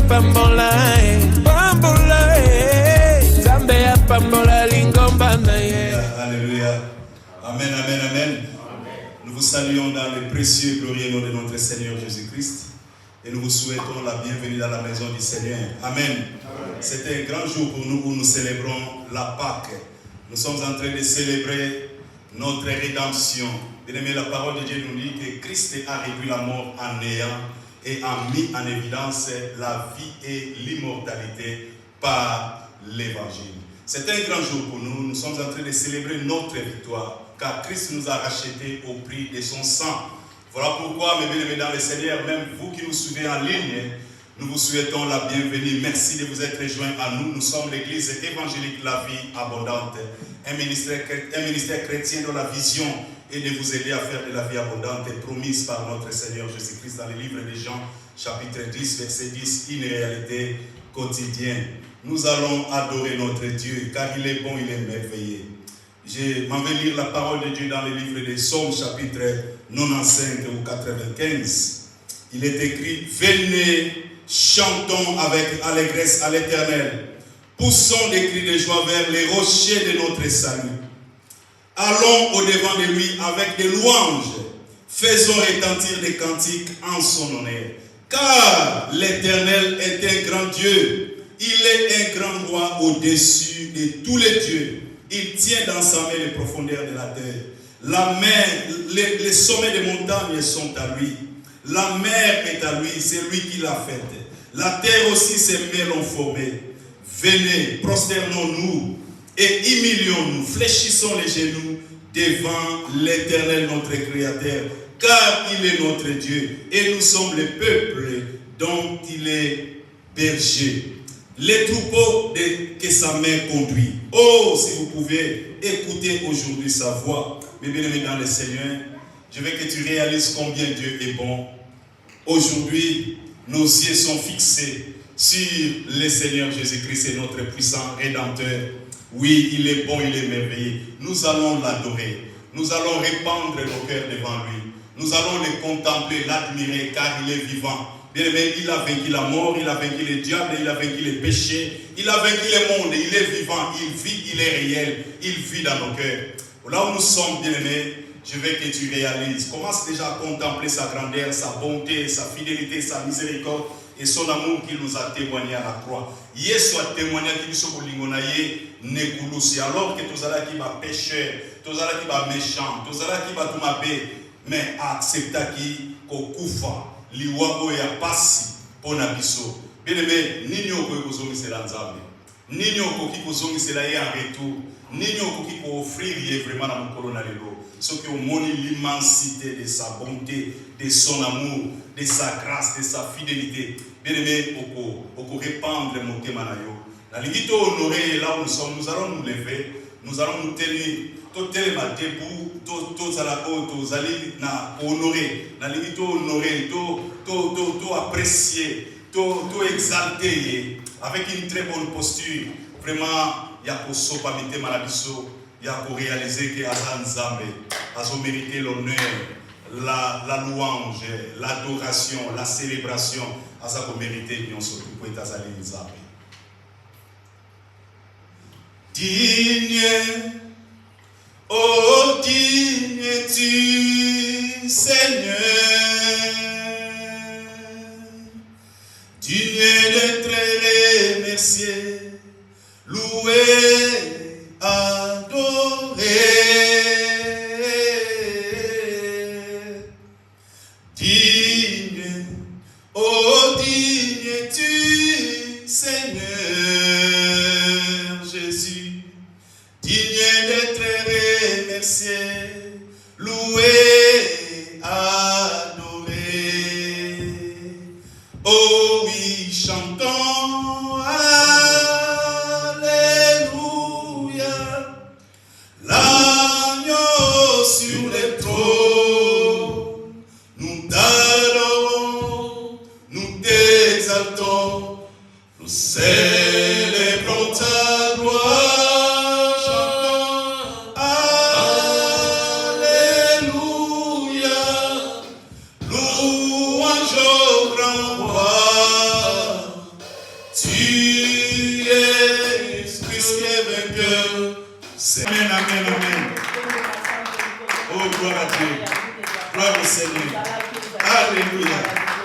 pambola, pambola, Zambé pambola lingomba na ye. Alléluia. Amen, amen, amen. Nous vous saluons dans le précieux et glorieux nom de notre Seigneur Jésus-Christ. Et nous vous souhaitons la bienvenue dans la maison du Seigneur. Amen. C'est un grand jour pour nous où nous célébrons la Pâque. Nous sommes en train de célébrer notre rédemption. Bien aimé, la parole de Dieu nous dit que Christ a réduit la mort en néant et a mis en évidence la vie et l'immortalité par l'évangile. C'est un grand jour pour nous. Nous sommes en train de célébrer notre victoire, car Christ nous a rachetés au prix de son sang. Voilà pourquoi, mes bien-aimés dans le Seigneur, même vous qui nous suivez en ligne, nous vous souhaitons la bienvenue. Merci de vous être rejoints à nous. Nous sommes l'église évangélique La Vie Abondante, un ministère chrétien dont la vision est de vous aider à faire de la vie abondante promise par notre Seigneur Jésus-Christ dans le livre de Jean, chapitre 10, verset 10, une réalité quotidienne. Nous allons adorer notre Dieu, car il est bon, il est merveilleux. Je m'en vais lire la parole de Dieu dans le livre des Psaumes, chapitre 95 ou 95. Il est écrit, venez, chantons avec allégresse à l'Éternel. Poussons des cris de joie vers les rochers de notre salut. Allons au-devant de lui avec des louanges. Faisons retentir des cantiques en son honneur. Car l'Éternel est un grand Dieu. Il est un grand roi au-dessus de tous les dieux. Il tient dans sa main les profondeurs de la terre. La mer, les sommets des montagnes sont à lui. La mer est à lui, c'est lui qui l'a faite. La terre aussi, ses mains l'ont formée. Venez, prosternons-nous et humilions-nous, fléchissons les genoux devant l'Éternel, notre Créateur, car il est notre Dieu et nous sommes le peuple dont il est berger. Les troupeaux que sa main conduit. Oh, si vous pouvez écouter aujourd'hui sa voix. Mais bien aimé dans le Seigneur, je veux que tu réalises combien Dieu est bon. Aujourd'hui, nos yeux sont fixés sur le Seigneur Jésus-Christ et notre puissant Rédempteur. Oui, il est bon, il est merveilleux. Nous allons l'adorer. Nous allons répandre nos cœurs devant lui. Nous allons le contempler, l'admirer, car il est vivant. Bien aimé, il a vaincu la mort, il a vaincu le diable, il a vaincu les péchés, il a vaincu le monde, il est vivant, il vit, il est réel, il vit dans nos cœurs. Là où nous sommes, bien aimés, je veux que tu réalises. Commence déjà à contempler sa grandeur, sa bonté, sa fidélité, sa miséricorde et son amour qu'il nous a témoigné à la croix. Yesu a témoigné qu'il soit bolingonaye nekulusi. Alors que tous allons qui va pécheur, tous allons qui va méchant, tous allons qui va tout mabé, mais accepta qui kokufa. Liwabo ya pasi pona biso. Bien aimé, nini okoki kozongisela Nzambe, nini okoki kozongisela ye en retour, nini okoki ko offrir ye vraiment na mokolo na lelo. Ce qui omoni l'immensité de sa bonté, de son amour, de sa grâce, de sa fidélité. Bien aimé, oko répandre motema na yo. Na lingito honorer là où nous sommes, nous allons nous lever, nous allons nous tenir totelema debout, tozali na honorer, na lingito honorer, to apprécier, to exalter avec une très bonne posture. Vraiment, il y a pour sopa mitema na biso. Il y a pour réaliser que Azan Nzambe a mérité l'honneur, la louange, l'adoration, la célébration. Azan a mérité l'union surtout pour Azan Nzambe. Digne, oh digne tu Seigneur, digne d'être remercié, loué. Adoré, digne, oh digne tu Seigneur Jésus, digne d'être remercié, loué, adoré. Oh oui, chantons. L'agneau sur le trône, nous t'adorons, nous t'exaltons, nous célébrons ta gloire. Alléluia, louange au grand roi. Amen, amen, amen. Oh, gloire à Dieu. Gloire au Seigneur. Alléluia.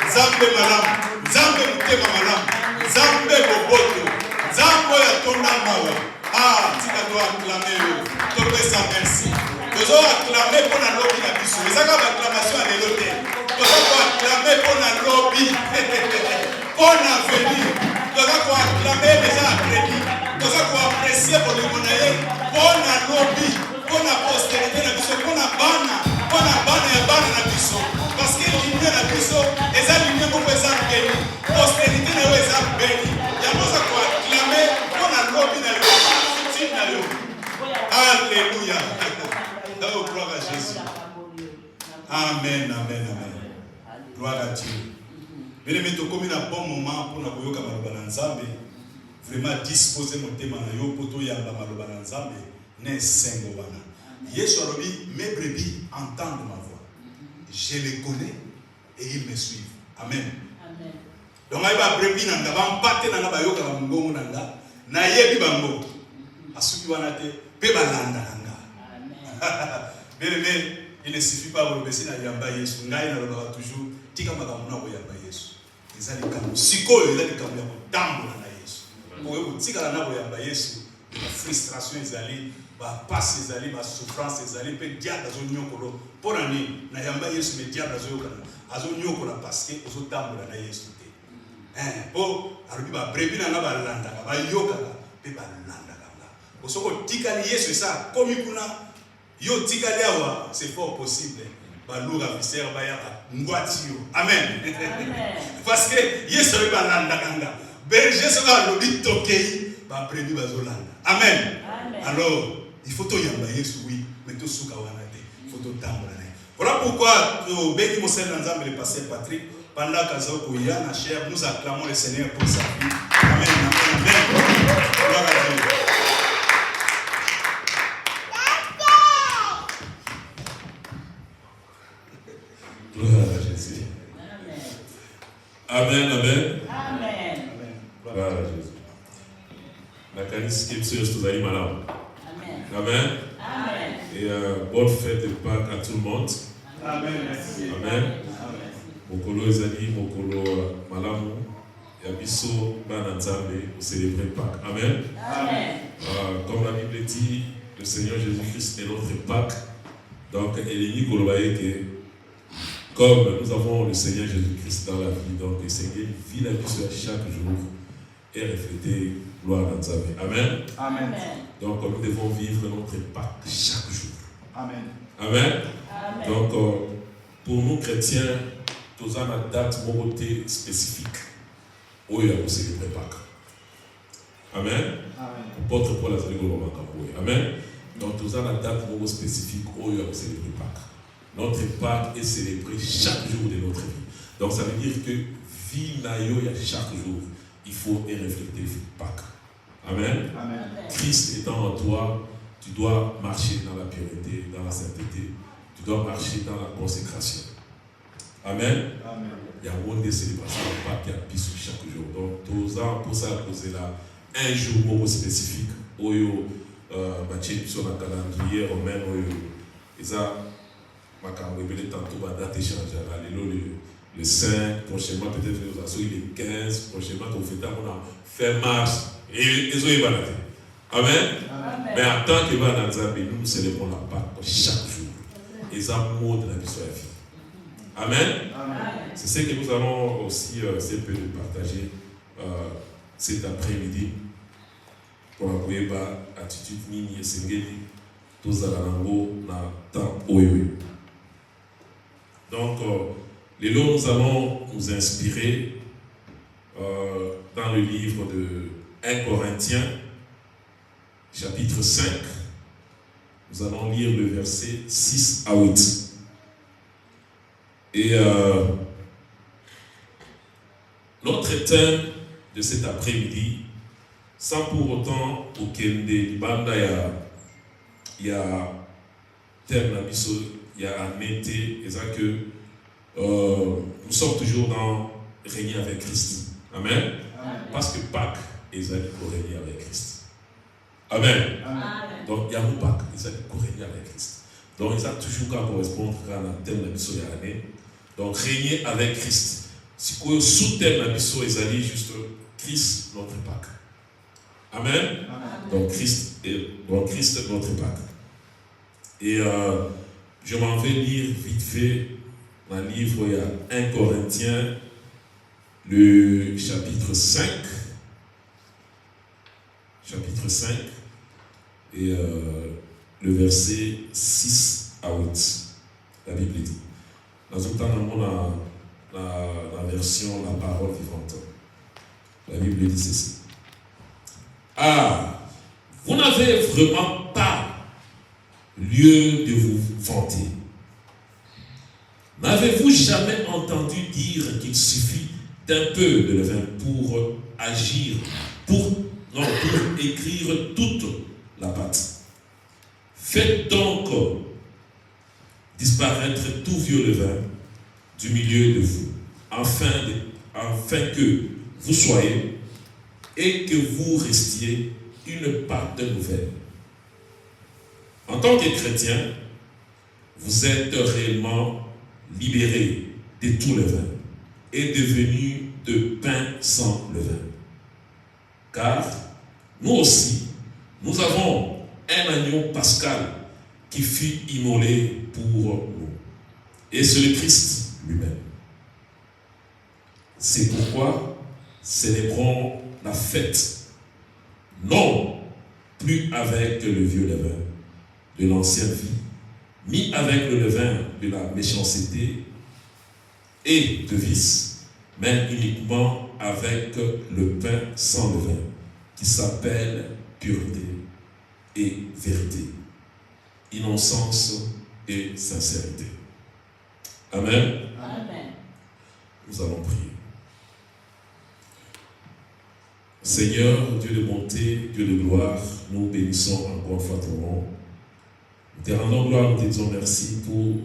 Nzambe malam. Nzambe mutema malam. Nzambe boboto. Nzambe ya tonda mawa. Ah, tika to acclamer. To pesa merci. Tozo acclamer pour la lobby na biso. Ezaka ba acclamation à l'élote. Tozo acclamer pour la lobby. Pour la venir. Tozo acclamer déjà crédit. Tozo apprécier pour le monaye. Pour la lobby. Pour la postérité na biso. Pour la bana. Pour la bana ya bana na biso. Parce que l'union na biso, eza l'union pour eza béni. Postérité na eza béni. Yango za ko acclamer pour la lobby na yo. Alléluia. Oh, gloire à Jésus. Amen, amen, amen. Gloire à Dieu. Mais les mettons comme un bon moment pour nous koyoka maloba na Nzambe. Vraiment disposer mon thème na yo poto yamba maloba na Nzambe ne sengo wana. Yesu alobi mes brebis entendent ma voix. Je les connais et ils me suivent. Amen. Amen. Donc ay ba brebis nanga ba mpate na ba yoka ba ngongo nanga na yebi bango. Asuki wana te pe balanda nanga. Amen. Il ne suffit pas de baisser na yamba Yesu. Ngai na loba toujours tika makambo na ko yamba Yesu. Ezali kambo sikoyo ezali kambo ya kotambola na Yesu. Pour tika na ko yamba Yesu. La frustration ezali, ba passe ezali, ba souffrance ezali, pe diable azo nyokolo. Pour ani na yamba Yesu me diable azo yokana. Azo nyokola parce que ozo tambola na Yesu te. Po arubi ba brebi na ba landa ba yokaka pe ba landa. Osoko tikali Yesu ça comme kuna yo tikali awa c'est fort possible balura visser ba ya ngwatio amen parce que Yesu ba landa kanga berger sera lobi tokei ba prebi bazolanda amen alors il faut to yamba Yesu oui mais to suka wana te il faut to tambola na voilà pourquoi béni mon Seigneur Nzambe le pasteur Patrick pendant qu'azo ko ya na cher nous acclamons le Seigneur pour sa vie amen amen gloire à Dieu. Gloire à Jésus. Amen, amen. Amen. Gloire à Jésus. La canisse qui est sur ce que madame. Amen. Amen. Amen. Et bonne fête de Pâques à tout le monde. Amen. Merci. Amen. Mokolo ezali mokolo malamu ya biso bana Nzambe pour célébrer Pâques. Amen. Amen. Comme la Bible dit, le Seigneur Jésus-Christ est notre Pâques. Donc, Eleni Kolobaye que comme nous avons le Seigneur Jésus-Christ dans la vie, donc le Seigneur vit la vie sur chaque jour et refléter gloire à Nzambe. Amen. Amen. Donc nous devons vivre notre Pâques chaque jour. Amen. Amen. Amen. Donc pour nous chrétiens, nous avons une date moralité spécifique où il y a célébrer Pâques. Amen. Apôtre Paul a célébré le Pâques. Amen. Donc nous avons une date morale spécifique où il y a célébrer Pâques. Notre Pâques est célébré chaque jour de notre vie. Donc ça veut dire que vie naïo chaque jour, il faut refléter Pâques. Amen. Amen. Christ étant en toi, tu dois marcher dans la pureté, dans la sainteté. Tu dois marcher dans la consécration. Amen. Amen. Il y a un monde de célébration de Pâques qui a pissé chaque jour. Donc tous ans pour ça poser là un jour spécifique où Mathieu sur la calendrier romain où ça tantôt date échange le 5 prochainement peut-être nous assurons le 15 prochainement au fait fin mars et les autres balades. Amen. Mais en tant que va dans Nzambe nous célébrons la Pâques chaque jour et ça mot de la vie sur la vie. Amen. C'est ce que nous allons aussi essayer de partager cet après-midi pour envoyer attitude nini et sengeli tous à la langue na temps oyo. Donc, les lots, nous allons nous inspirer dans le livre de 1 Corinthiens, chapitre 5. Nous allons lire le verset 6 à 8. Et notre thème de cet après-midi, sans pour autant aucun des bandes, il y a thème il y a un été, et ça que nous sommes toujours dans régner avec Christ. Amen. Amen. Parce que Pâques est pour régner avec Christ. Amen. Amen. Donc, il y a un bac, ils ont régné avec Christ. Donc, ils ont toujours qu'à correspondre à la thème de l'année. Donc, régner avec Christ. Si vous sous-thème la mission, ils allaient juste Christ, notre Pâque. Amen. Donc, Christ, notre Pâque. Et je m'en vais lire vite fait dans le livre, il y a 1 Corinthiens, le chapitre 5. Chapitre 5. Et le verset 6 à 8. La Bible dit. Dans un temps, la version La Parole Vivante. La Bible dit ceci. Ah, vous n'avez vraiment pas lieu de vous vanter. N'avez-vous jamais entendu dire qu'il suffit d'un peu de levain pour agir, pour écrire toute la pâte? Faites donc disparaître tout vieux levain du milieu de vous, afin que vous soyez et que vous restiez une pâte nouvelle. En tant que chrétien, vous êtes réellement libérés de tout levain et devenus de pain sans levain. Car nous aussi, nous avons un agneau pascal qui fut immolé pour nous. Et c'est le Christ lui-même. C'est pourquoi célébrons la fête, non plus avec le vieux levain de l'ancienne vie, ni avec le levain de la méchanceté et de vice, mais uniquement avec le pain sans levain, qui s'appelle pureté et vérité, innocence et sincérité. Amen. Amen. Nous allons prier. Seigneur, Dieu de bonté, Dieu de gloire, nous bénissons encore une fois ton nom. Nous te rendons gloire, nous te disons merci pour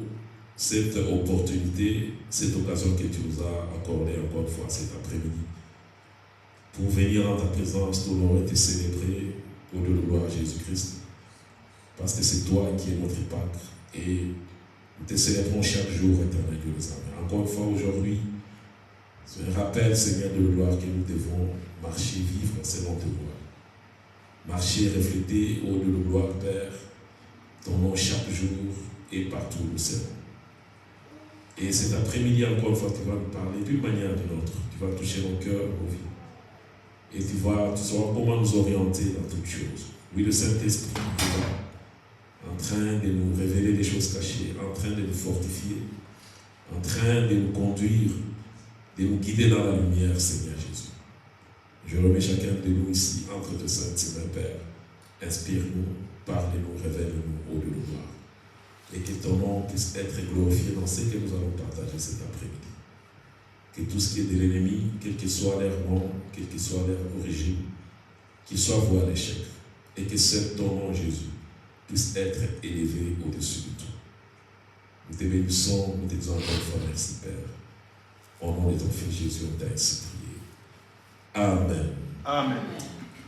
cette opportunité, cette occasion que tu nous as accordée encore une fois cet après-midi. Pour venir dans ta présence, t'honorer et te célébrer au Dieu de gloire Jésus-Christ. Parce que c'est toi qui es notre Pâque et nous te célébrons chaque jour, éternel Dieu des armées. Encore une fois aujourd'hui, c'est un rappel, Seigneur de gloire, que nous devons marcher, vivre selon tes lois. Marcher et refléter au Dieu de gloire, Père, ton nom chaque jour et partout où nous serons. Et cet après-midi, encore une fois, tu vas nous parler d'une manière ou d'une autre. Tu vas toucher nos cœurs, nos vies. Et tu sauras comment nous orienter dans toutes choses. Oui, le Saint-Esprit est là, en train de nous révéler des choses cachées, en train de nous fortifier, en train de nous conduire, de nous guider dans la lumière, Seigneur Jésus. Je remets chacun de nous ici entre tes saintes mains, Père. Inspire-nous, parle-nous, révèle-nous au lieu de gloire. Et que ton nom puisse être glorifié dans ce que nous allons partager cet après-midi. Que tout ce qui est de l'ennemi, quel que soit leur nom, quelle que soit leur origine, qu'il soit voué à l'échec. Et que seul ton nom, Jésus, puisse être élevé au-dessus de tout. Nous te bénissons, nous te disons encore une fois merci, Père. Au nom de ton Fils Jésus, on t'a ainsi prié. Amen. Amen.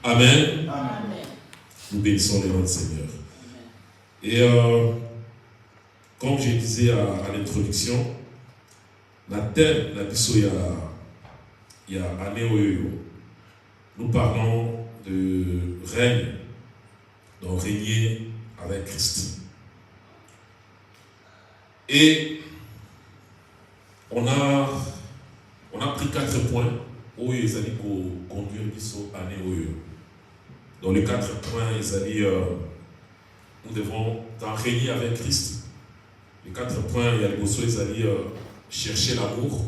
Amen. Amen. Nous bénissons le nom du Seigneur. Et comme je disais à l'introduction, la thème, la biso, il y a année nous parlons de règne, donc régner avec Christ. Et on a pris 4 points où ils allaient conduire biso année. Dans les 4 points, ils allaient, nous devons régner avec Christ. Les 4 points, il y a le bosso, ils allaient chercher l'amour.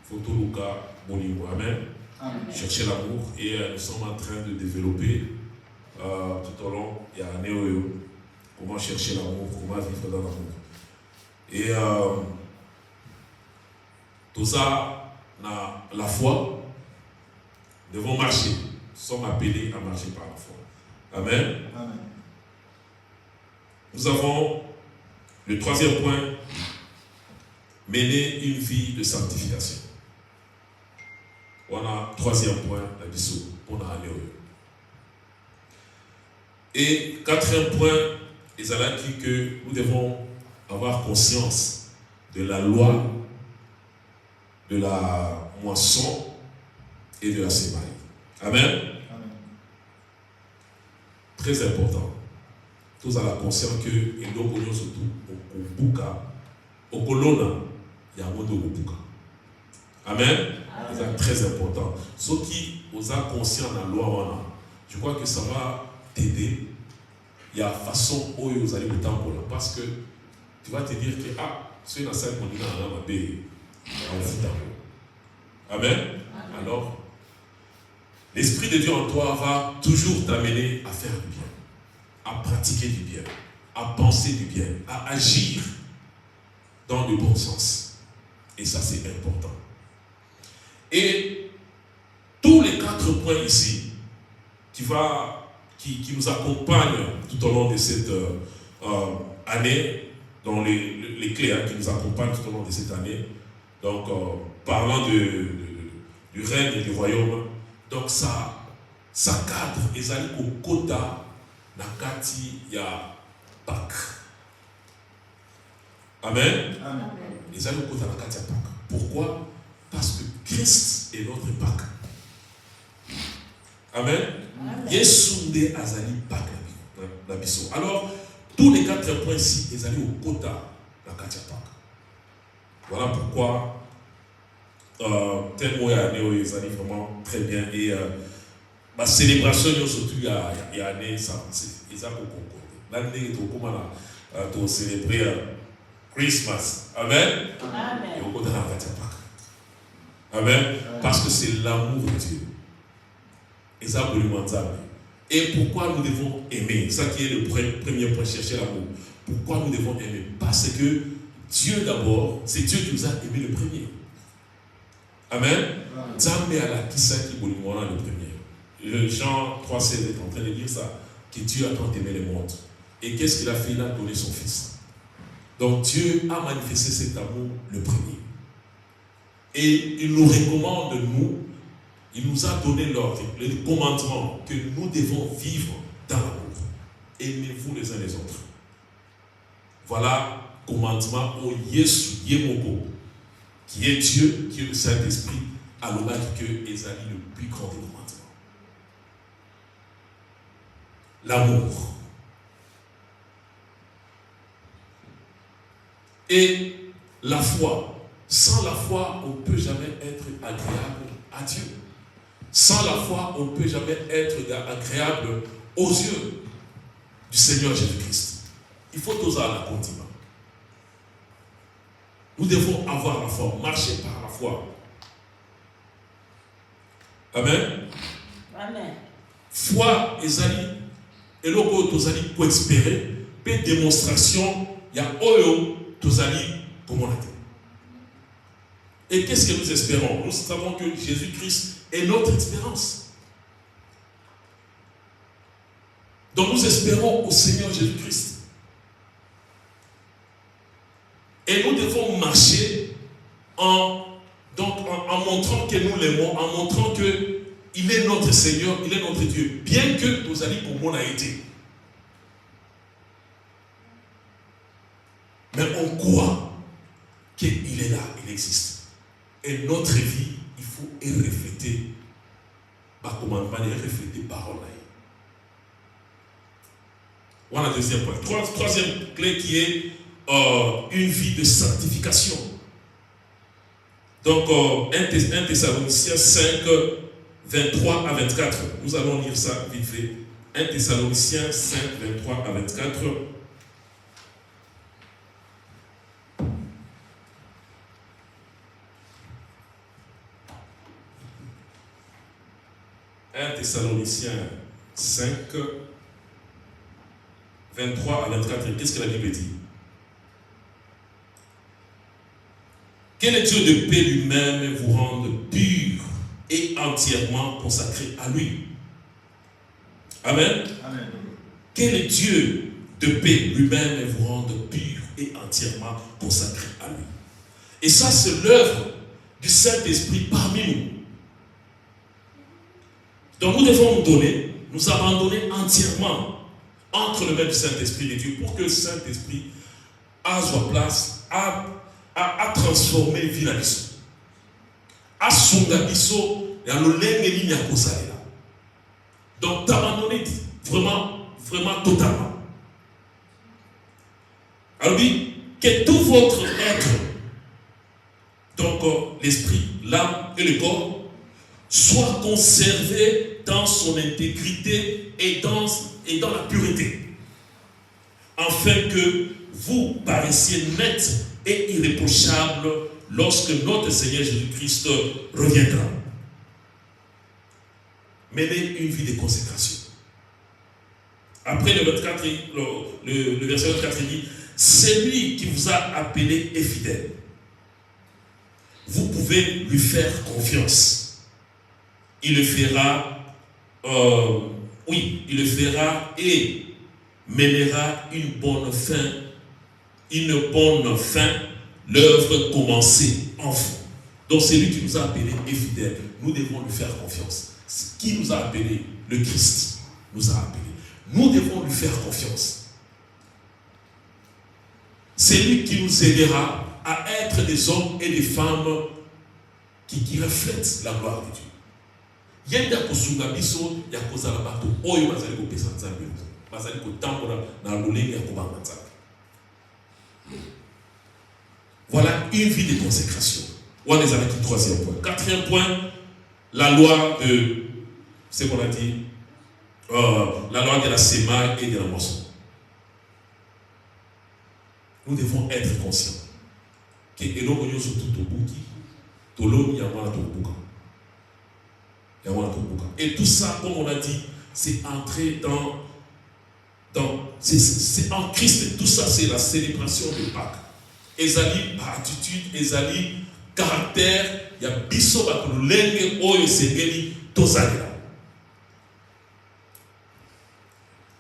Photo Luca Bolingo. Amen. Amen. Chercher l'amour. Et nous sommes en train de développer tout au long, il y a un néo comment chercher l'amour, comment vivre dans l'amour. Et tout ça, la foi, nous devons marcher. Nous sommes appelés à marcher par la foi. Amen. Amen. Nous avons le 3e point, mener une vie de sanctification. On a 3e point, la bisou, on a allé. Et quatrième point, ils allaient dire que nous devons avoir conscience de la loi, de la moisson et de la semaille. Amen. Amen. Très important. Tous à la conscience que et nous connaissons surtout au Buka, au Colonna, il y a un mot de Buka. Amen. C'est très important. Ceux qui ont conscience de la loi, je crois que ça va t'aider. Il y a façon où vous allez le temps pour là. Parce que tu vas te dire que c'est dans cette condition Amen. Alors, l'Esprit de Dieu en toi va toujours t'amener à faire du bien, à pratiquer du bien, à penser du bien, à agir dans le bon sens. Et ça, c'est important. Et tous les 4 points ici qui nous accompagnent tout au long de cette année, dans les clés qui nous accompagnent tout au long de cette année, donc parlant du règne et du royaume, donc ça cadre et ça au quota nakati ya Pâques. Amen. Amen. Et ça au quota nakati ya Pâques. Pourquoi? Parce que Christ est notre Pâques. Amen. Yesu nde azali Pâques na biso. Alors tous les 4 points ici, ils allaient au quota nakati ya Pâques. Voilà pourquoi tel mot ils allaient vraiment très bien et ma célébration surtout il y a année ça c'est ça pour l'année pour célébrer Christmas. Amen. Amen. Et au côté de la Pâques. Amen. Parce que c'est l'amour de Dieu. Et ça pour le et pourquoi nous devons aimer? Ça qui est le premier point, chercher l'amour. Pourquoi nous devons aimer? Parce que Dieu d'abord, c'est Dieu qui nous a aimé le premier. Amen. Zambé à la kisa qui voulait mourir le premier. Jean 3,16 est en train de dire ça, que Dieu a tant aimé le monde. Et qu'est-ce qu'il a fait? Il a donné son fils. Donc Dieu a manifesté cet amour le premier. Et il nous recommande, il nous a donné l'ordre, le commandement que nous devons vivre dans l'amour. Aimez-vous les uns les autres. Voilà le commandement au Yesu Yemoko, qui est Dieu, qui est le Saint-Esprit, à l'honneur que Esaïe le plus grand des commandements. L'amour. Et la foi. Sans la foi, on ne peut jamais être agréable à Dieu. Sans la foi, on ne peut jamais être agréable aux yeux du Seigneur Jésus-Christ. Il faut tous à la continent. Nous devons avoir la foi, marcher par la foi. Amen. Amen. Foi, Esaïe, et l'autre, Tozali, pour espérer, pour démonstration, il y a Oyo, Tozali, comme on a dit. Et qu'est-ce que nous espérons? Nous savons que Jésus-Christ est notre espérance. Donc nous espérons au Seigneur Jésus-Christ. Et nous devons marcher en montrant que nous l'aimons, en montrant qu'il est notre Seigneur, il est notre Dieu, bien que nous allions pour moi a été. Mais on croit qu'il est là, il existe. Et notre vie, il faut refléter par commandement et refléter parole. Voilà le deuxième point. Troisième clé qui est une vie de sanctification. Donc, 1 Thessaloniciens 5, 23 à 24. Nous allons lire ça vite fait. 1 Thessaloniciens 5, 23 à 24. 1 Thessaloniciens 5, 23 à 24. Qu'est-ce que la Bible dit? Que le Dieu de paix lui-même vous rende pur et entièrement consacré à lui. Amen. Amen. Que le Dieu de paix lui-même vous rende pur et entièrement consacré à lui. Et ça, c'est l'œuvre du Saint-Esprit parmi nous. Donc nous devons nous abandonner entièrement entre les mains du Saint-Esprit de Dieu pour que le Saint-Esprit a sa place, a transformé vie na biso. A songa biso ya lolenge nini ya kosalela. Donc t'abandonner vraiment totalement. Alors oui, que tout votre être, donc l'esprit, l'âme et le corps, soit conservé dans son intégrité et dans la pureté, afin que vous paraissiez net et irréprochable lorsque notre Seigneur Jésus-Christ reviendra. Menez une vie de consécration. Après le verset 24, il dit, celui qui vous a appelé est fidèle. Vous pouvez lui faire confiance. Il le fera, il le fera et mènera une bonne fin, l'œuvre commencée en vous. Donc celui qui nous a appelé est fidèle. Nous devons lui faire confiance. Qui nous a appelé? Le Christ nous a appelés. Nous devons lui faire confiance. C'est lui qui nous aidera à être des hommes et des femmes qui reflètent la gloire de Dieu. Yenda kosunga biso ya kozala bato oyo bazali ko pesa nzambe bazali ko tambola na lolenge ya kobanga nzambe. Voilà une vie de consécration. On est avec le troisième point. Quatrième point, la loi de, c'est qu'on a dit, la loi de la semaille et de la moisson. Nous devons être conscients que et tout ça, comme on a dit, c'est entrer c'est en Christ. Tout ça, c'est la célébration de Pâques. Ezali attitude, ezali caractère, il y a biso batulenge oyo segeli tozalira.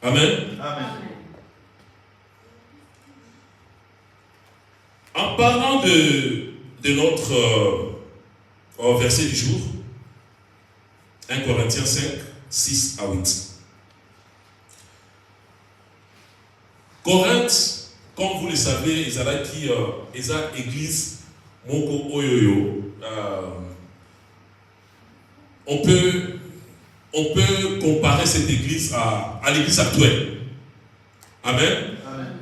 Amen. Amen. En parlant de notre verset du jour, 1 Corinthiens 5, 6 à 8. Corinthe, comme vous le savez, ils ont église Moko Oyoyo. On peut comparer cette église à l'église actuelle. Amen.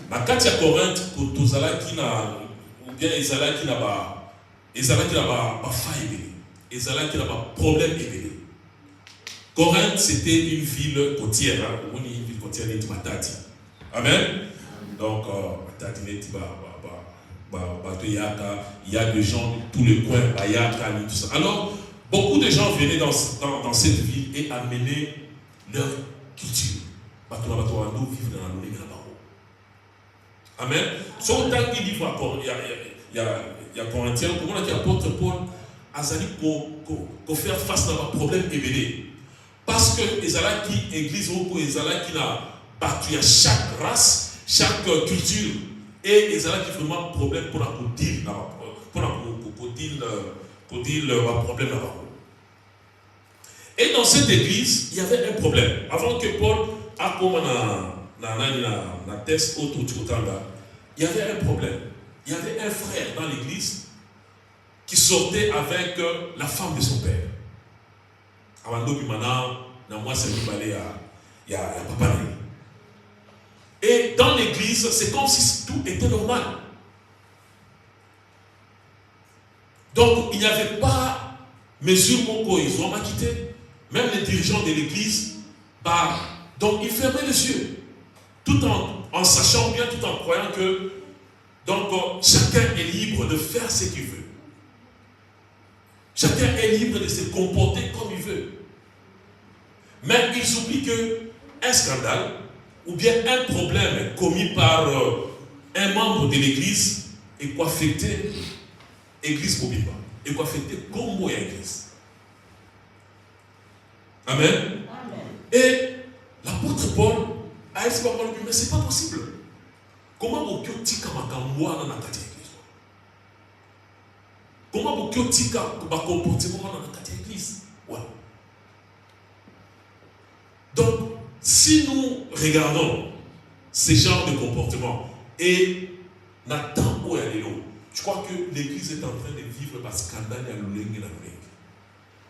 La Katia Corinthe, Tozala qui n'a, ou bien Ezala qui n'a pas faille, Ezala qui n'a pas problème. Corinthe, c'était une ville côtière, une ville côtière de Matati. Amen. Donc, il y a des gens de tous les coins, tout ça. Alors, beaucoup de gens venaient dans cette ville et amenaient leur culture. Amen. Son temps qu'il dit, il y a Corinthiens, comment on a dit apôtre Paul, Azali pour faire face à un problème éveillé. Parce que les qui église ou les qui n'a pas chaque race, chaque culture, et les qui vraiment problème pour dire le problème là-bas. Et dans cette église, il y avait un problème. Avant que Paul a comme un test autour du là, il y avait un problème. Il y avait un frère dans l'église qui sortait avec la femme de son père. Et dans l'église, c'est comme si tout était normal. Donc, il n'y avait pas mesure pour ils ont quitté. Même les dirigeants de l'église, donc ils fermaient les yeux. Tout en sachant bien, tout en croyant que donc, chacun est libre de faire ce qu'il veut. Chacun est libre de se comporter comme il veut. Mais ils oublient qu'un scandale ou bien un problème commis par un membre de l'église est quoi affecter l'église mobile, et quoi affecter comme moi l'église. Amen. Amen. Et l'apôtre Paul a dit mais c'est pas possible. Comment vous tika makamwa dans la église? Comment vous tika comportement dans la église? Donc, si nous regardons ce genre de comportement. Et Nathan Oyalelo, je crois que l'église est en train de vivre parce que scandale à l'ouling et la l'ouling.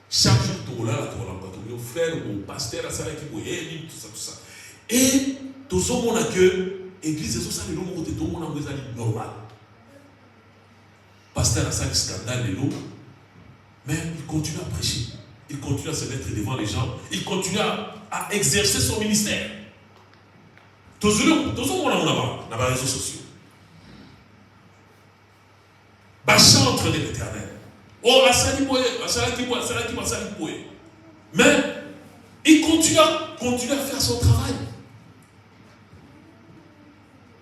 Chaque jour, tu as ton frère, mon pasteur, tout ça. Et tout ça, on a que l'église est ça, c'est normal. Pasteur a ça, le scandale de l'eau, mais il continue à prêcher, il continue à se mettre devant les gens, il continue à exercer son ministère. Tout ça, on a dans les réseaux sociaux. Chantre de l'éternel. Oh, mais il continue à faire son travail.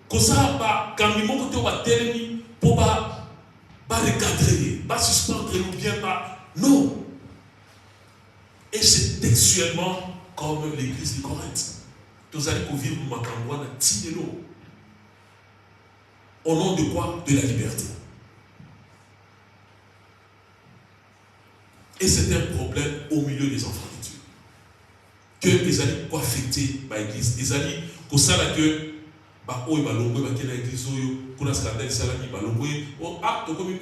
Comme ça, quand il monte au terme, pour pas recadrer, pas suspendre ou bien pas. Non. Et c'est textuellement comme l'église de Corinthe. Tous allez vivre Makambouana Tinelo. Au nom de quoi? De la liberté. Et c'est un problème au milieu des enfants de Dieu. Que les alliés quoi affecter par l'église. Les alliés, comme ça là que, bah, oh, il va l'envoyer, bah, quelle église, oh, qu'on a scandale, ça là, il va l'envoyer, oh, ah, tu comme il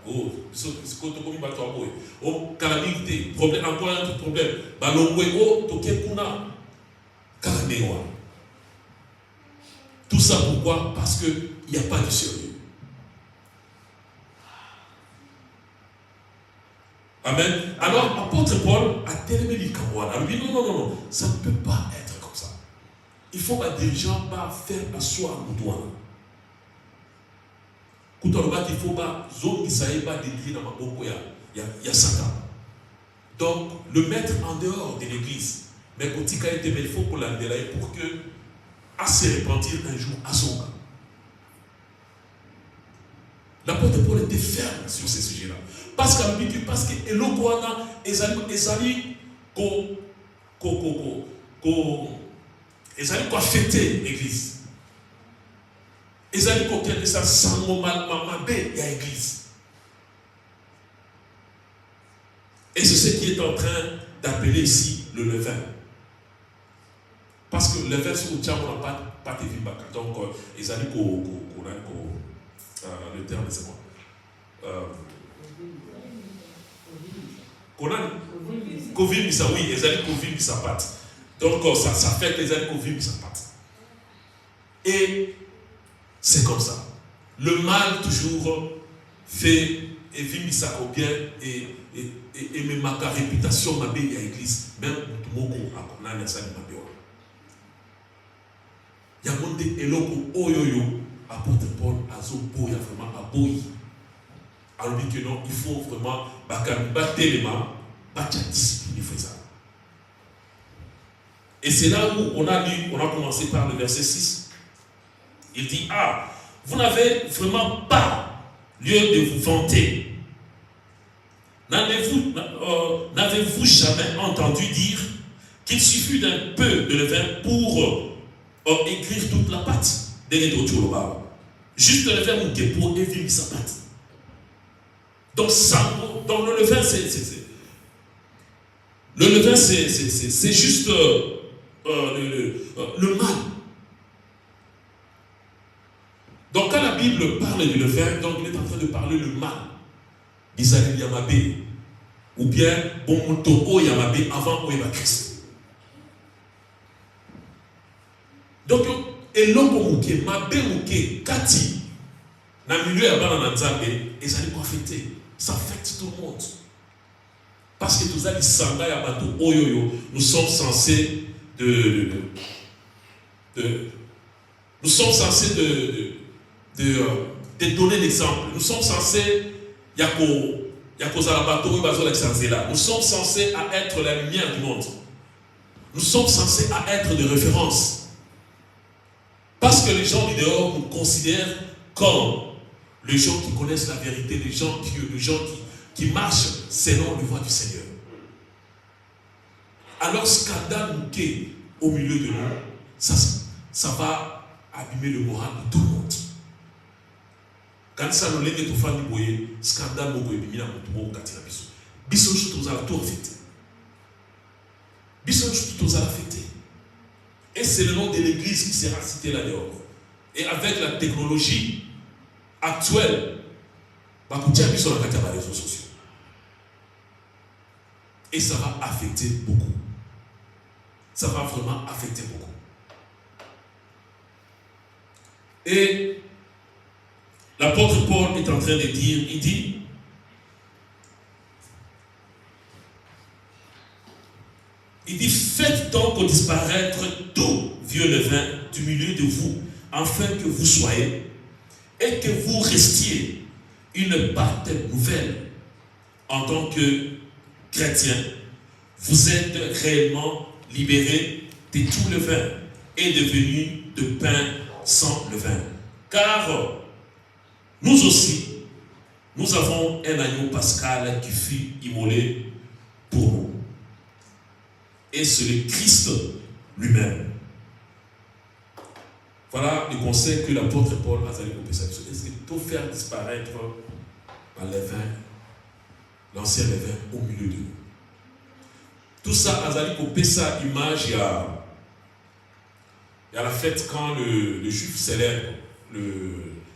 oh, c'est quoi, tu comme il va t'envoyer, oh, calamité, problème, encore un autre problème, bah, l'envoyer, oh, tu qu'est-ce qu'on a, calamité, tout ça pourquoi? Parce qu'il n'y a pas de sérieux. Amen. Alors, apôtre Paul a tellement dit qu'il dit non, ça ne peut pas être comme ça. Il faut que les dirigeants faire la soie à Moutouana. Quand on va il faut que zone qui s'aille pas dédié dans ma boko, il y a Satan. Donc, le mettre en dehors de l'église, mais il faut qu'on l'endélève pour que, à se repentir un jour à son cas. L'apôtre Paul était ferme sur ces sujets-là. Parce que Eloquana, Ezali, Ezali, affecter l'église. Ezali, quelque ça, sans mamabé, il y a l'église. Et c'est ce qui est en train d'appeler ici le levain. Parce que le levain, sur le tien, on n'a pas de vie. Donc, Ezali, le terme, c'est quoi? Covid, ça oui, les alliés Covid, ça patte. Donc ça fait que les alliés Covid, ça patte. Et c'est comme ça. Le mal toujours fait et vit ça au bien et même ma réputation m'a bien à l'église. Même mon a un ça m'a bien. Il y a monde et l'autre oyoyo apôtre Paul a zo beau, il y a vraiment à beau. Alors dit que non, il faut vraiment battre les mains, battre la discipline, il faut ça. Et c'est là où on a commencé par le verset 6. Il dit, ah, vous n'avez vraiment pas lieu de vous vanter. N'avez-vous jamais entendu dire qu'il suffit d'un peu de levain pour écrire toute la pâte? Juste le levain pour éviter sa pâte. Donc, dans le levain, le levain, c'est juste le mal. Donc, quand la Bible parle du levain, donc il est en train de parler le mal. Bisali Yamabé, ou bien Bomotoko Yamabé avant Oeba Christ. Donc, et l'homme mouké, Mabé mouké, Kati, dans le milieu de la Nzambé, et ça les affecter. Ça affecte tout le monde. Parce que tous les sangai à bateau, nous sommes censés nous sommes censés de donner l'exemple. Nous sommes censés, nous sommes censés à être la lumière du monde. Nous sommes censés à être de référence. Parce que les gens du dehors nous considèrent comme les gens qui connaissent la vérité, les gens qui marchent selon le voie du Seigneur. Alors, scandale mouqué au milieu de nous, ça va abîmer le moral de tout le monde. Quand ça nous lève tout fan du boyer, scandale mouqué, il y a un katina biso. Biso tout à tout affecté. Biso tout à affecté. Et c'est le nom de l'église qui sera cité là-dehors. Et avec la technologie actuelle, sur les réseaux sociaux. Et ça va affecter beaucoup. Ça va vraiment affecter beaucoup. Et l'apôtre Paul est en train de dire, il dit, faites donc disparaître tout vieux levain du milieu de vous, afin que vous soyez et que vous restiez une part nouvelle en tant que chrétien. Vous êtes réellement libérés de tout levain et devenus de pain sans levain. Car nous aussi, nous avons un agneau pascal qui fut immolé pour nous. Et c'est le Christ lui-même. Voilà le conseil que l'apôtre Paul a donné au Pessah. C'est de faire disparaître le levain, l'ancien levain au milieu de nous. Tout ça, Azali au Pessah, image, il y a la fête quand le juif célèbre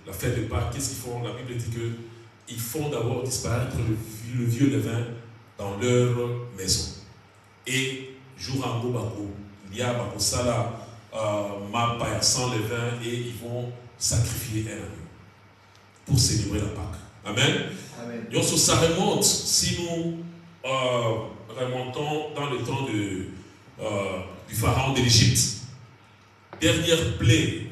la fête de Pâques. Qu'est-ce qu'ils font? La Bible dit qu'ils font d'abord disparaître le vieux levain dans leur maison. Et jour en Bobako, il y a Bakosala, Mapaya sans levain, et ils vont sacrifier un agneau pour célébrer la Pâque. Amen. Amen. Donc ça remonte, si nous remontons dans le temps du pharaon de l'Égypte. Dernière plaie,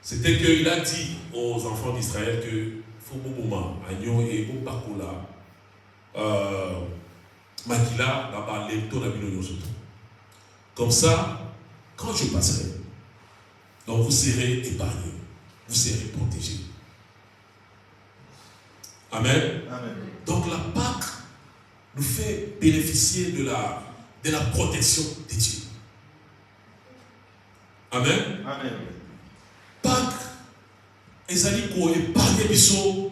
c'était qu'il a dit aux enfants d'Israël que Foboboma, Agnon et Obakola, Makila, là-bas, Lepto, Nabino, Yosoto. Comme ça, quand je passerai, donc vous serez épargnés, vous serez protégés. Amen. Amen. Donc la Pâque nous fait bénéficier de la protection de Dieu. Amen. Amen. Pâque, ezali ko épargner biso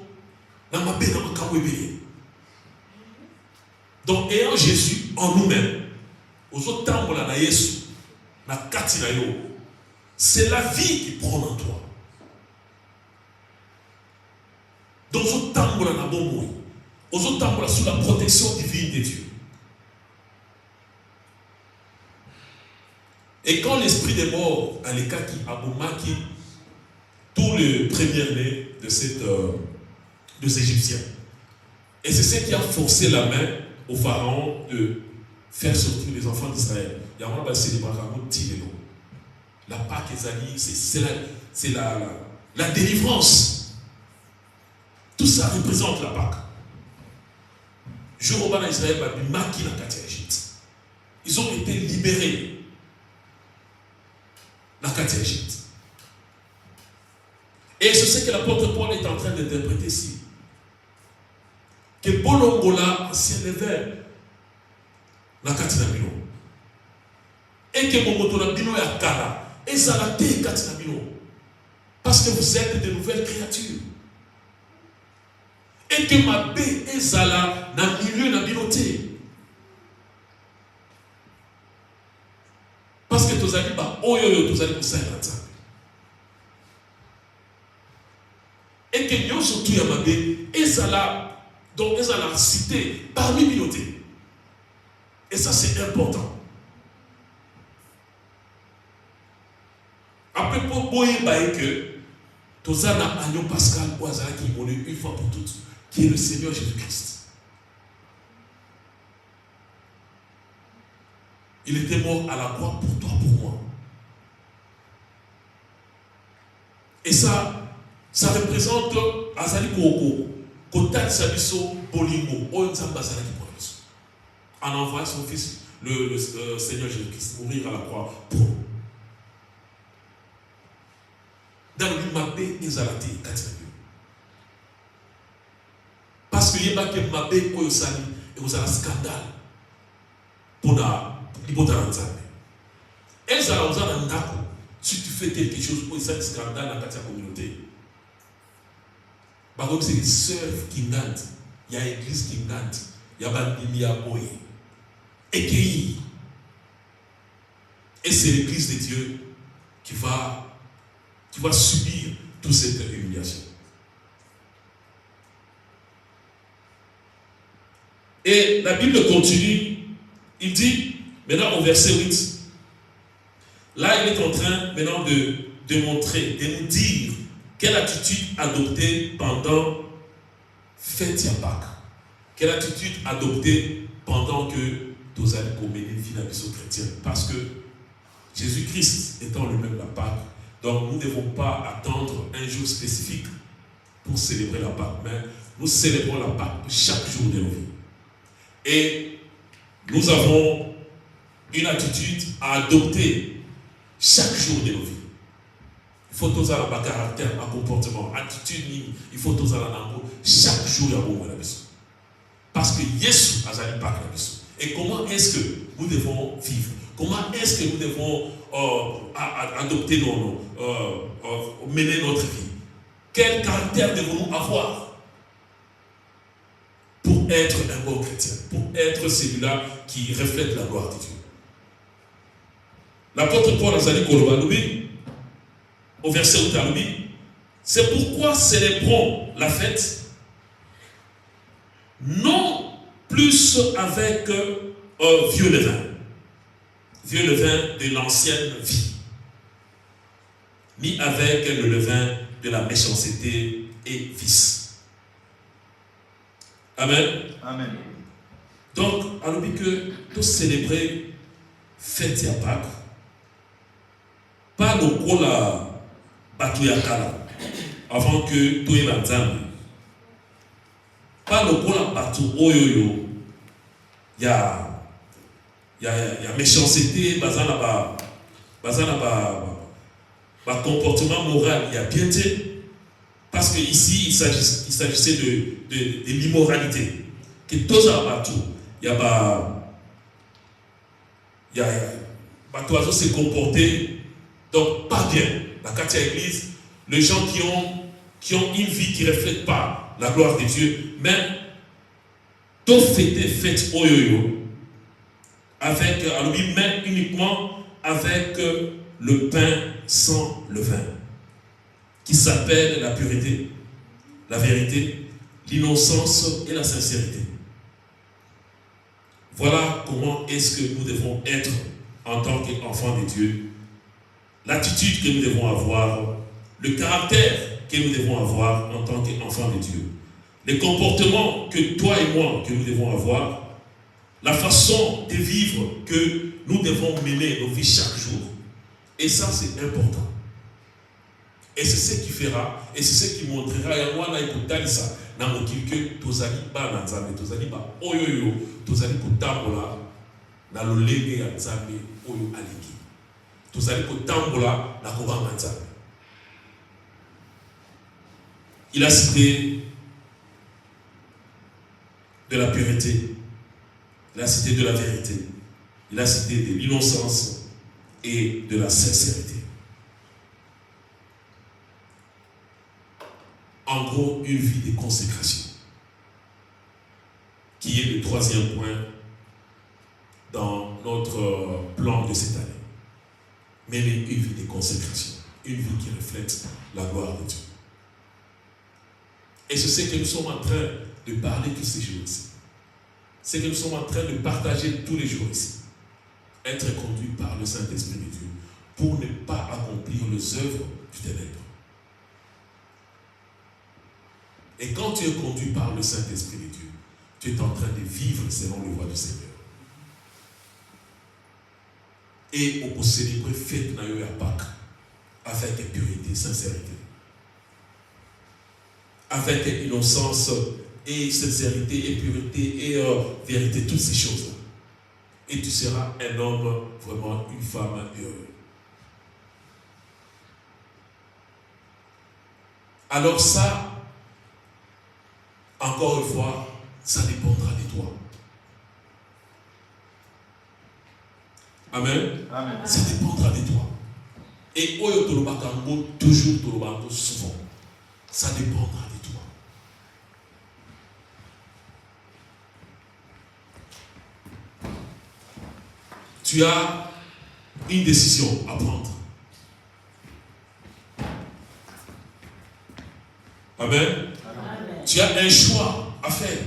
na mabe na makambo ebele. Donc ayant Jésus en nous-mêmes, ozotambola na Yesu na kati na yo, c'est la vie qui prend en toi. Donc ozotambola na bomoi, ozotambola sous la protection divine de Dieu. Et quand l'esprit des morts a les cas qui abomaki tout le premier-né de ces Égyptiens. Et c'est ce qui a forcé la main au pharaon de faire sortir les enfants d'Israël. Il y a un célébration la Pâque c'est la délivrance. Tout ça représente la Pâque. Jour au Israël, ils ont été libérés. La Katia Égypte. Et c'est ce que l'apôtre Paul est en train d'interpréter ici. Que Bolongola s'est levé la Katia Bino. Et que Momoto Bino est à Kara. Et ça l'a été Katia Bino. Parce que vous êtes de nouvelles créatures. Et que ma bé est Zala dans le milieu de la binoté. Parce que tous allez pas, tous allez pour ça et que nous surtout Yamabé, et ça là, donc ils ont cité parmi binotés. Et ça c'est important. Après pour boyer que tous allez agneau Pascal ou Azala qui est mort une fois pour toutes, qui est le Seigneur Jésus-Christ. Il était mort à la croix pour toi, pour moi. Et ça représente Azali Koko, Kotat Sabiso Bolingo, en envoyant son fils, le Seigneur Jésus-Christ, mourir à la croix pour nous. Dans le Mabé Ezalate, parce qu'il y a que Mabé Oyosali et vous avez un scandale pour la. Si tu fais quelque chose pour ça, scandale dans ta communauté. Par contre, c'est les sœurs qui n'antent. Il y a l'église qui n'antent. Il y a Bandimi à Boye. écueillir. Et c'est l'Église de Dieu qui va subir toute cette humiliation. Et la Bible continue, il dit, maintenant au verset 8, là il est en train maintenant de montrer, de nous dire quelle attitude adopter pendant fête à Pâques. Quelle attitude adopter pendant que nous allons mener une vie chrétienne. Parce que Jésus-Christ étant lui-même la Pâque, donc nous ne devons pas attendre un jour spécifique pour célébrer la Pâque, mais nous célébrons la Pâque chaque jour de nos vies. Et nous avons une attitude à adopter chaque jour de nos vies. Il faut tous avoir un caractère, un comportement, attitude, il faut tous avoir chaque jour il y a un la maison. Parce que Jésus a jamais pas la maison. Et comment est-ce que nous devons vivre? Comment est-ce que nous devons adopter mener notre vie? Quel caractère devons-nous avoir pour être un bon chrétien, pour être celui-là qui reflète la gloire de Dieu? L'apôtre Paul a dit Kolobalobi, au verset 8, c'est pourquoi célébrons la fête non plus avec vieux levain de l'ancienne vie, ni avec le levain de la méchanceté et vice. Amen. Amen. Donc, alors que tous célébrer fête à Pâques, pas le gros la batuyakala avant que tout est l'ensemble. Pas le gros la batu oyoyo. Il y a méchanceté, bazana comportement moral, il y a piété. Parce que ici, il s'agissait de l'immoralité. Que tous à batu, il y a oiseau s'est comporté donc pas bien. La quartier église, les gens qui ont une vie qui ne reflète pas la gloire de Dieu, mais tout fête oyoyo avec, alors mais uniquement avec le pain sans levain, qui s'appelle la pureté, la vérité, l'innocence et la sincérité. Voilà comment est-ce que nous devons être en tant qu'enfants de Dieu, l'attitude que nous devons avoir, le caractère que nous devons avoir en tant qu'enfants de Dieu, les comportements que toi et moi que nous devons avoir, la façon de vivre que nous devons mener nos vies chaque jour. Et ça, c'est important. Et c'est ce qui fera, et c'est ce qui montrera, et moi, là, écoutez ça, dans mon que tozali ba na nzambe, tozali ba oyoyo, tozali kotambola, na lolenge ya nzambe oyo aliki. Tozali kotambola na kobanga nzambe. Il a cité de la pureté, il a cité de la vérité, il a cité de l'innocence et de la sincérité. En gros, une vie de consécration, qui est le troisième point dans notre plan de cette année. Mener une vie de consécration, une vie qui reflète la gloire de Dieu. Et c'est ce que nous sommes en train de parler tous ces jours ici. C'est que nous sommes en train de partager tous les jours ici. Être conduit par le Saint-Esprit de Dieu pour ne pas accomplir les œuvres du ténèbre. Et quand tu es conduit par le Saint-Esprit de Dieu, tu es en train de vivre selon les voies du Seigneur. Et on peut célébrer fête à Pâques avec pureté, sincérité. Avec innocence et sincérité et pureté et vérité, toutes ces choses-là. Et tu seras un homme, vraiment une femme heureux. Alors ça, encore une fois, ça dépendra de toi. Amen. Amen. Ça dépendra de toi. Et oyo tolobakango, toujours tolobakango souvent. Ça dépendra de toi. tu as une décision à prendre. Amen. Amen. Tu as un choix à faire.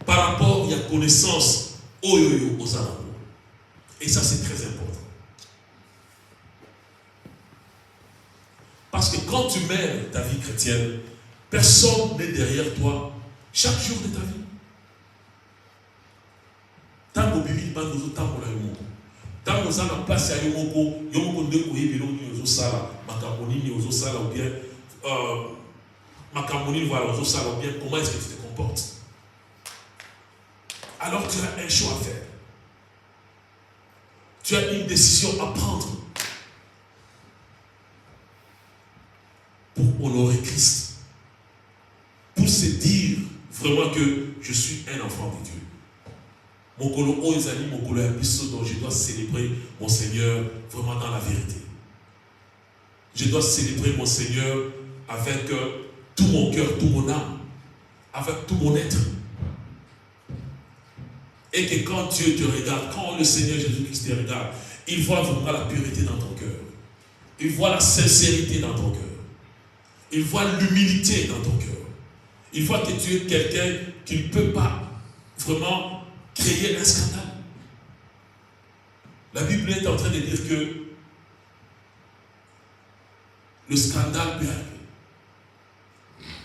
Par rapport à la connaissance aux alentours. Et ça, c'est très important. Parce que quand tu mènes ta vie chrétienne, personne n'est derrière toi chaque jour de ta vie. Tant que Bibi pas nous tant qu'on a eu mot. Tant que ça n'a pas passé à Yomoko, Yomoko ne peut pas nous aux sala, Makamoni aux sala ou bien Makamoni voilà aux sala ou bien comment est-ce que tu te comportes. Alors tu as un choix à faire. Tu as une décision à prendre pour honorer Christ. Pour se dire vraiment que je suis un enfant de Dieu. Mon colo Oezani, mon colo Abisso, dont je dois célébrer mon Seigneur vraiment dans la vérité. Je dois célébrer mon Seigneur avec tout mon cœur, tout mon âme, avec tout mon être. Et que quand Dieu te regarde, quand le Seigneur Jésus-Christ te regarde, il voit vraiment la pureté dans ton cœur. Il voit la sincérité dans ton cœur. Il voit l'humilité dans ton cœur. Il voit que tu es quelqu'un qui ne peut pas vraiment créer un scandale. La Bible est en train de dire que le scandale peut arriver.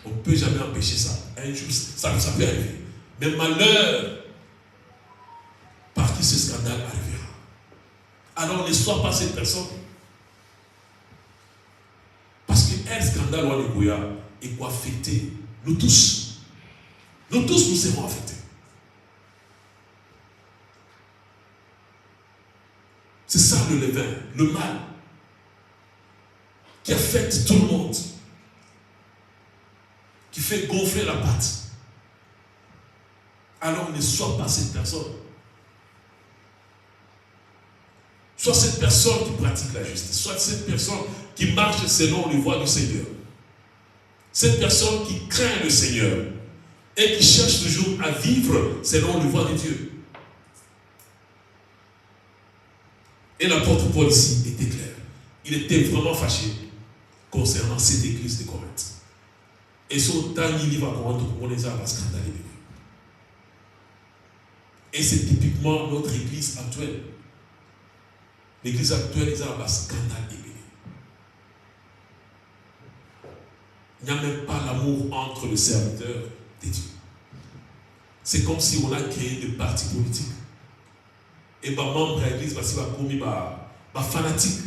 On ne peut jamais empêcher ça. Un jour, ça peut arriver. Mais malheur par qui ce scandale arrivera. Alors ne sois pas cette personne. Parce qu'un scandale ou un égoïa est quoi affecter nous tous. Nous tous, nous serons affectés. C'est ça le levain, le mal, qui affecte tout le monde, qui fait gonfler la pâte. Alors ne sois pas cette personne. Sois cette personne qui pratique la justice, soit cette personne qui marche selon les voies du Seigneur. Cette personne qui craint le Seigneur et qui cherche toujours à vivre selon les voies de Dieu. Et l'apôtre Paul ici était clair. Il était vraiment fâché concernant cette église de Corinthe. Et son temps, il va pour les arbres scandaleux. Et c'est typiquement notre église actuelle. L'église actuelle, ils ont un scandale élevé. Il n'y a même pas l'amour entre le serviteur de Dieu. C'est comme si on a créé des partis politiques. Et les membres de l'église vont commis des fanatiques.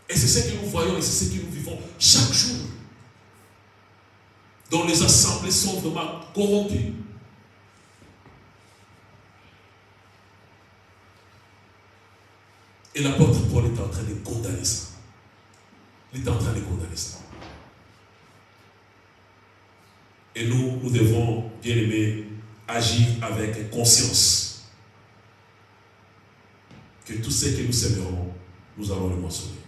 Et c'est ce que nous voyons et c'est ce que nous vivons chaque jour. Dont les assemblées sont vraiment corrompues. Et l'apôtre Paul est en train de condamner ça. Il est en train de condamner ça. Et nous devons, bien aimés, agir avec conscience. Que tout ce que nous sèmerons, nous allons le moissonner.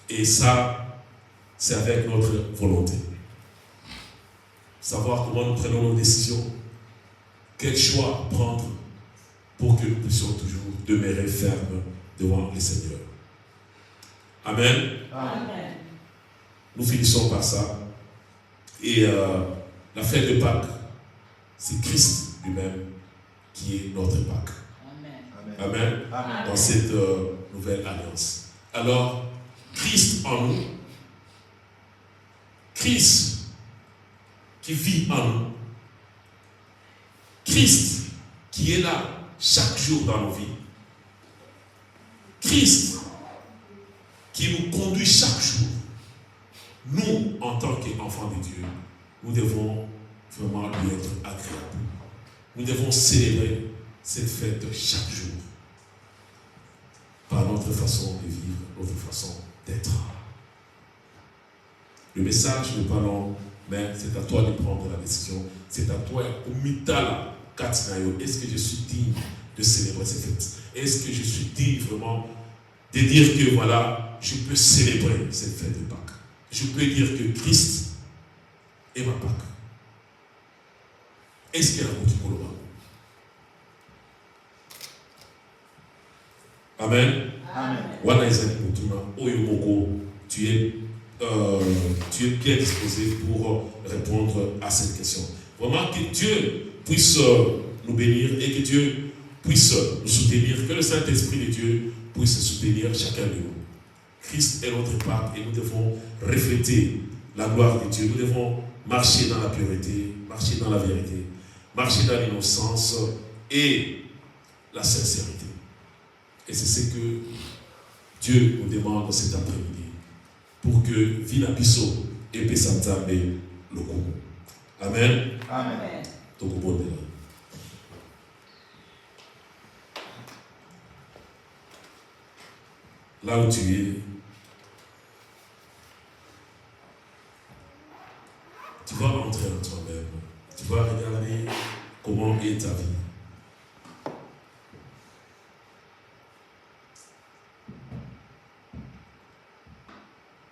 Et ça, c'est avec notre volonté. Savoir comment nous prenons nos décisions. Quel choix prendre pour que nous puissions toujours demeurer fermes devant le Seigneur. Amen. Amen. Nous finissons par ça. Et la fête de Pâques, c'est Christ lui-même qui est notre Pâques. Amen. Amen. Dans cette nouvelle alliance. Alors, Christ en nous, Christ qui vit en nous, Christ qui est là chaque jour dans nos vies, Christ qui nous conduit chaque jour. Nous, en tant qu'enfants de Dieu, nous devons vraiment lui être agréables. Nous devons célébrer cette fête chaque jour par notre façon de vivre, notre façon d'être. Le message, nous parlons, mais c'est à toi de prendre la décision. C'est à toi, est-ce que je suis digne de célébrer cette fête? Est-ce que je suis digne vraiment de dire que voilà, je peux célébrer cette fête de Pâques? Je peux dire que Christ est ma Pâques. Est-ce qu'il y a un qui colore? Amen. Wana ezali mutuna oyo moko, tu es bien disposé pour répondre à cette question. Vraiment que Dieu puisse nous bénir et que Dieu puisse nous soutenir, que le Saint-Esprit de Dieu puisse soutenir chacun de nous. Christ est notre pape et nous devons refléter la gloire de Dieu. Nous devons marcher dans la pureté, marcher dans la vérité, marcher dans l'innocence et la sincérité. Et c'est ce que Dieu nous demande cet après-midi pour que Vina Bisso et Pessanzambe le coup. Amen. Amen. Donc, bon là où tu es, tu vas rentrer en toi-même. Tu vas regarder comment est ta vie.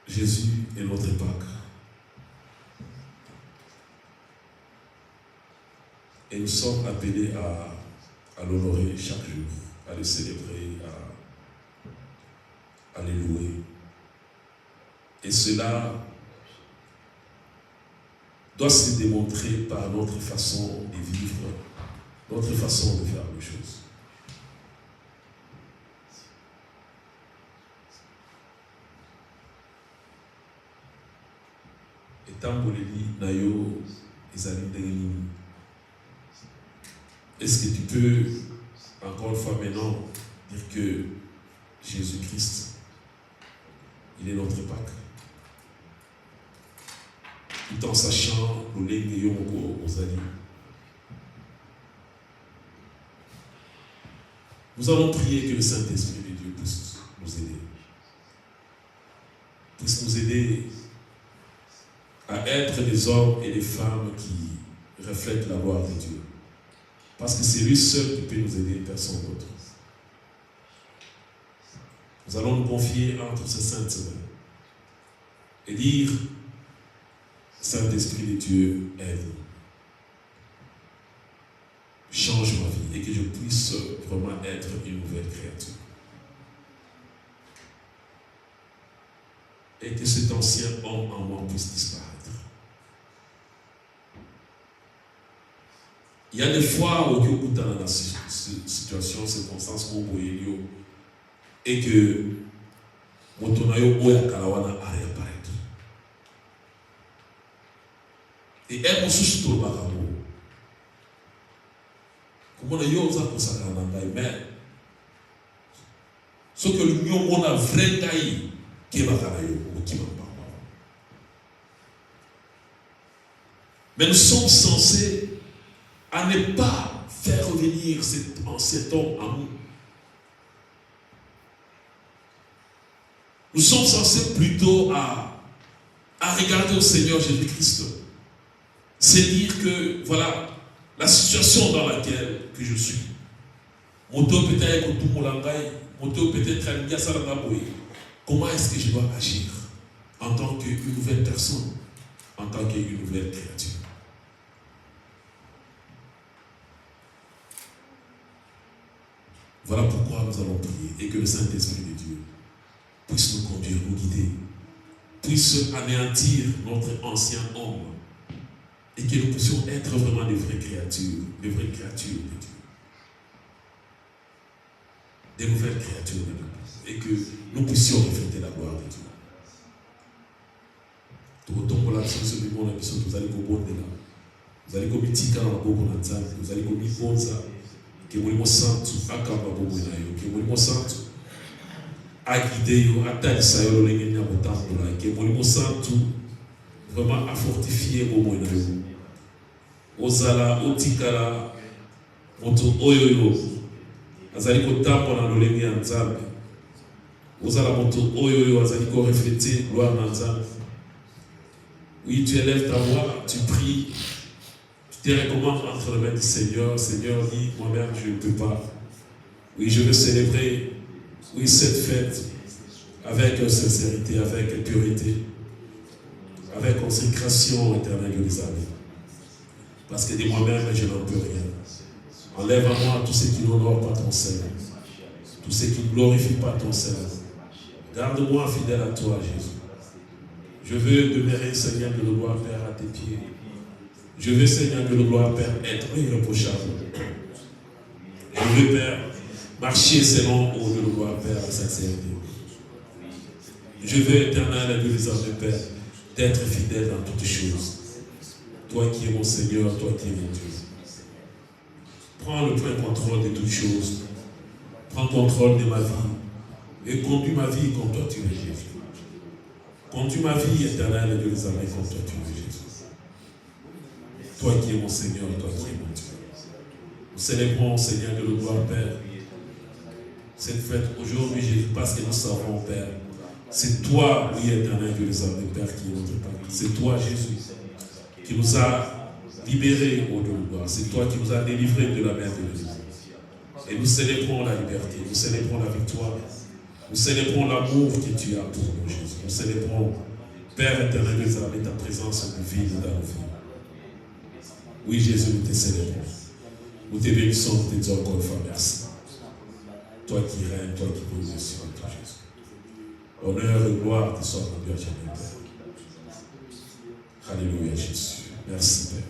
Jésus est notre Pâques. Et nous sommes appelés à l'honorer chaque jour, à le célébrer, à le louer. Et cela doit se démontrer par notre façon de vivre, notre façon de faire les choses. Et Tamboleli Nayo ezali ndenge nini? Est-ce que tu peux, encore une fois maintenant, dire que Jésus-Christ, il est notre Pâques? Tout en sachant nous l'ayons aux alliés. Nous allons prier que le Saint-Esprit de Dieu puisse nous aider. Puisse nous aider à être des hommes et des femmes qui reflètent la gloire de Dieu. Parce que c'est lui seul qui peut nous aider, personne d'autre. Nous allons nous confier entre ces saintes mains et dire: Saint-Esprit de Dieu, aide. Change ma vie et que je puisse vraiment être une nouvelle créature. Et que cet ancien homme en moi puisse disparaître. Il y a des fois où on est dans la situation, circonstance où on est et que mon tonayo oya kalawana a réapparaître. Et elle me soucie tout le baramo. Comment on a eu ça pour ça mais ce que l'union on a vrai taille qui est bakanayo ou qui m'a pas. Mais nous sommes censés à ne pas faire revenir cet homme à nous. Nous sommes censés plutôt à regarder au Seigneur Jésus-Christ. C'est dire que, voilà, la situation dans laquelle que je suis. Moto peut-être tout molangai, moto peut-être comment est-ce que je dois agir en tant qu'une nouvelle personne, en tant qu'une nouvelle créature? Voilà pourquoi nous allons prier et que le Saint-Esprit de Dieu puisse nous conduire, nous guider, puisse anéantir notre ancien homme et que nous puissions être vraiment des vraies créatures de Dieu. Des nouvelles créatures de Dieu. Et que nous puissions refléter la gloire de Dieu. Tout autant pour la chose du monde, vous allez vous allez vous mitika na boko na nzambe, vous allez vous miponza que mulimo santo akamba bobo nayo, que mulimo santo aguideyo atalisa yo lolenge na botambola, que mulimo santo vraiment à fortifier bobo nayo. Ozala otikala moto oyoyo azali kotambola na lolenge ya nzambe. Ozala moto oyoyo azali ko refléter gloire na nzambe. Oui, tu élèves ta voix, tu pries, tu te recommandes entre les mains du Seigneur. Seigneur dit, moi-même, je ne peux pas. Oui, je veux célébrer, oui, cette fête avec sincérité, avec pureté, avec consécration éternelle de les amis. Parce que de moi-même, je n'en peux rien. Enlève à moi tout ce qui n'honore pas ton Seigneur. Tout ce qui ne glorifie pas ton Seigneur. Garde-moi fidèle à toi, Jésus. Je veux demeurer, Seigneur, de gloire, Père, à tes pieds. Je veux, Seigneur, de gloire, Père, être irréprochable. Je veux, Père, marcher selon de gloire, Père, à sincérité. Je veux, éternel Dieu des armées, Père, d'être fidèle dans toutes choses. Toi qui es mon Seigneur, toi qui es mon Dieu. Prends le plein contrôle de toutes choses. Prends contrôle de ma vie. Et conduis ma vie comme toi tu veux, Jésus. Conduis ma vie, éternel Dieu des armées, comme toi tu veux, Jésus. Toi qui es mon Seigneur, toi qui es mon Dieu. Nous célébrons, Seigneur de le gloire, Père, cette fête aujourd'hui, Jésus, parce que nous savons, Père, c'est toi, oui, éternel Dieu des armées, Père, qui est notre Père. C'est toi, Jésus, qui nous a libérés au Dieu de gloire. C'est toi qui nous a délivrés de la main de l'ennemi. Et nous célébrons la liberté, nous célébrons la victoire, nous célébrons l'amour que tu as pour nous, Jésus. Nous célébrons, Père éternel des armées, ta présence nous vide dans nos vies. Oui, Jésus, nous te célébrons. Nous te bénissons, nous te disons encore une fois merci. Toi qui règnes, toi qui poses dessus, toi, Jésus. Honneur et gloire te soient rendus à jamais, Père. Alléluia, Jésus. Merci, Père.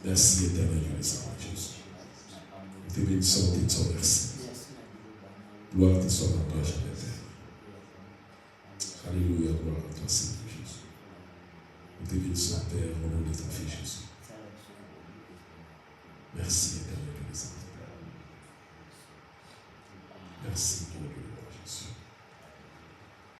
Merci, éternel Dieu des armées, Jésus. Nous te bénissons, nous te disons merci. Gloire te soit rendue à jamais, Père. Alléluia, gloire à toi, Seigneur Jésus. Nous te bénissons, Père, au nom de ton Fils Jésus. Merci, éternel Dieu des armées. Merci, mon Dieu.